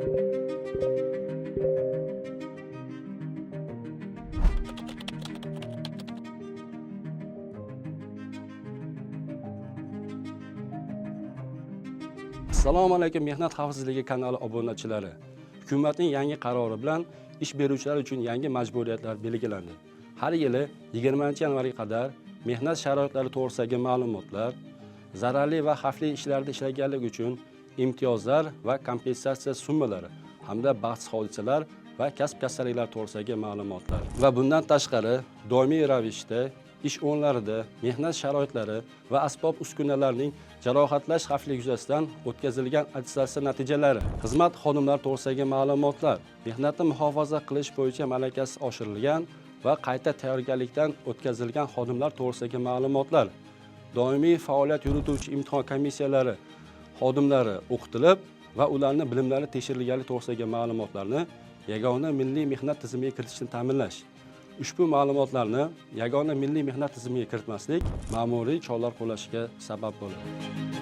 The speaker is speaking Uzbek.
Assalomu alaykum mehnat xavfsizligi kanali obunachilari. Hukumatning yangi qarori bilan ish beruvchilar uchun yangi majburiyatlar belgilandi. Har yili 20-yanvarga qadar mehnat sharoitlari to'g'risidagi ma'lumotlar, zararli va xavfli ishlarda ishlaganlik uchun imtiyozlar va kompensatsiya summalari hamda baxtsiz hodisalar va kasb kasalliklar to'g'risidagi ma'lumotlar va bundan tashqari doimiy ravishda ish o'rinlarida mehnat sharoitlari va asbob uskunalarning jarohatlash xavfligi yuzasidan o'tkazilgan attestatsiya natijalari, xizmat xodimlari to'g'risidagi ma'lumotlar, mehnatni muhofaza qilish bo'yicha malakasi oshirilgan va qayta tayyorgarlikdan o'tkazilgan xodimlar to'g'risidagi ma'lumotlar, doimiy faoliyat yurituvchi imtihon komissiyalari xodimlari o'qitilib va ularning bilimlari tekshirilganligi to'g'risidagi ma'lumotlarni yagona milliy mehnat tizimiga kiritishni ta'minlash. Ushbu ma'lumotlarni yagona milliy mehnat tizimiga kiritmaslik ma'muriy choralar qo'llashiga sabab bo'ladi.